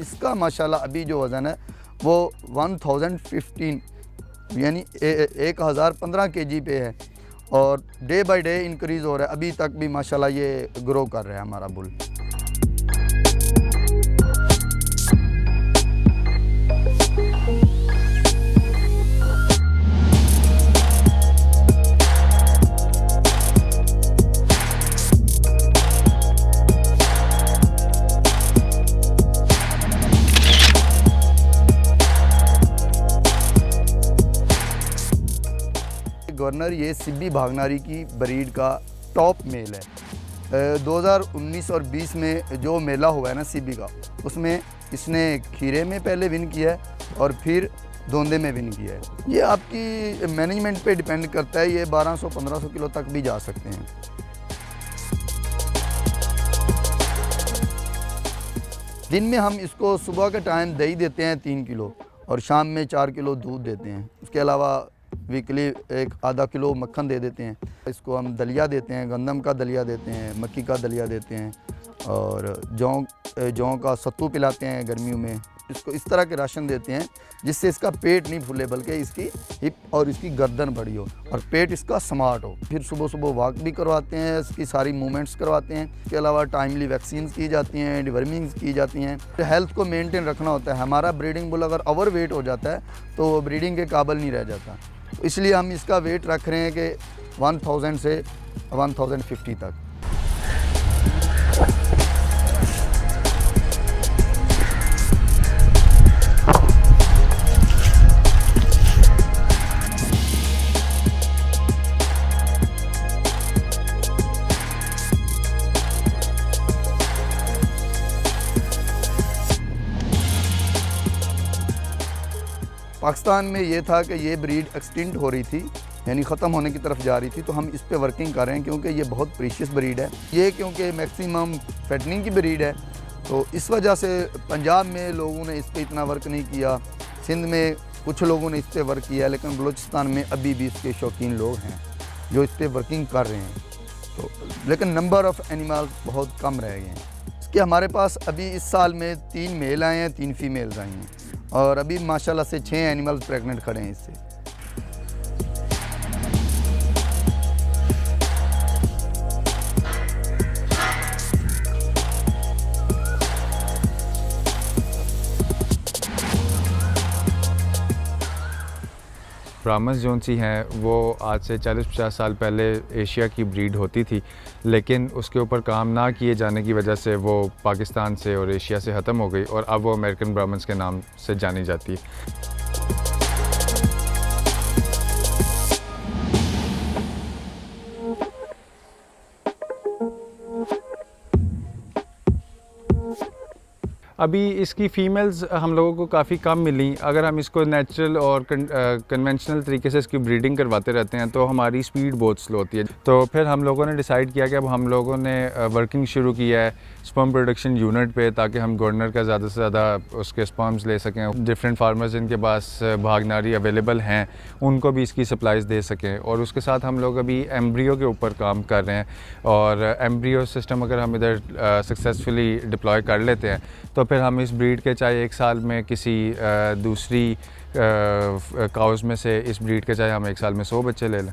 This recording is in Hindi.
इसका माशाल्लाह अभी जो वज़न है वो 1015 यानी 1015 kg पे है और डे बाय डे इंक्रीज़ हो रहा है। अभी तक भी माशाल्लाह ये ग्रो कर रहा है हमारा बुल। गवर्नर ये सिब्बी भागनारी की ब्रीड का टॉप मेल है। 2019 और 20 में जो मेला हुआ है ना सिब्बी का, उसमें इसने खीरे में पहले विन किया है और फिर धोंदे में विन किया है। ये आपकी मैनेजमेंट पे डिपेंड करता है। ये 1200-1500 किलो तक भी जा सकते हैं। दिन में हम इसको सुबह के टाइम दही देते हैं 3 किलो और शाम में 4 किलो दूध देते हैं। उसके अलावा वीकली एक आधा किलो मक्खन दे देते हैं। इसको हम दलिया देते हैं, गंदम का दलिया देते हैं, मक्की का दलिया देते हैं और जौ का सत्तू पिलाते हैं गर्मियों में। इसको इस तरह के राशन देते हैं जिससे इसका पेट नहीं फूले बल्कि इसकी हिप और इसकी गर्दन बड़ी हो और पेट इसका स्मार्ट हो। फिर सुबह सुबह वॉक भी करवाते हैं, इसकी सारी मूवमेंट्स करवाते हैं। इसके अलावा टाइमली वैक्सीन की जाती हैं, डिवर्मिंग्स की जाती हैं। हेल्थ को मेंटेन रखना होता है। हमारा ब्रीडिंग बुल अगर ओवर वेट हो जाता है तो ब्रीडिंग के काबिल नहीं रह जाता। तो इसलिए हम इसका वेट रख रहे हैं कि 1000 से 1050 तक। पाकिस्तान में ये था कि ये ब्रीड एक्सटिंक्ट हो रही थी, यानी ख़त्म होने की तरफ जा रही थी। तो हम इस पे वर्किंग कर रहे हैं क्योंकि ये बहुत प्रीशियस ब्रीड है। ये क्योंकि मैक्सिमम फैटनिंग की ब्रीड है तो इस वजह से पंजाब में लोगों ने इस पर इतना वर्क नहीं किया। सिंध में कुछ लोगों ने इस पर वर्क किया, लेकिन बलूचिस्तान में अभी भी इसके शौकीन लोग हैं जो इस पर वर्किंग कर रहे हैं। तो लेकिन नंबर ऑफ़ एनिमल्स बहुत कम रह गए हैं। इसके हमारे पास अभी इस साल में 3 मेल आए हैं, 3 फीमेल्स आई हैं और अभी माशाल्लाह से 6 एनिमल्स प्रेग्नेंट खड़े हैं इससे। ब्राह्मस जोन सी हैं वो आज से 40-50 साल पहले एशिया की ब्रीड होती थी, लेकिन उसके ऊपर काम ना किए जाने की वजह से वो पाकिस्तान से और एशिया से ख़त्म हो गई और अब वो अमेरिकन ब्राह्मस के नाम से जानी जाती है। अभी इसकी फ़ीमेल्स हम लोगों को काफ़ी कम मिली। अगर हम इसको नेचुरल और कन्वेंशनल तरीके से इसकी ब्रीडिंग करवाते रहते हैं तो हमारी स्पीड बहुत स्लो होती है। तो फिर हम लोगों ने डिसाइड किया कि अब हम लोगों ने वर्किंग शुरू किया है स्पर्म प्रोडक्शन यूनिट पे, ताकि हम गवर्नर का ज़्यादा से ज़्यादा उसके स्पर्म्स ले सकें। डिफरेंट फार्मर्स जिनके पास भागनारी अवेलेबल हैं उनको भी इसकी सप्लाईज़ दे सकें। और उसके साथ हम लोग अभी एम्ब्रियो के ऊपर काम कर रहे हैं और एम्ब्रियो सिस्टम अगर हम इधर सक्सेसफुली डिप्लॉय कर लेते हैं तो फिर हम इस ब्रीड के चाहे 1 साल में किसी दूसरी काउज़ में से इस ब्रीड के चाहे हम 1 साल में 100 बच्चे ले लें।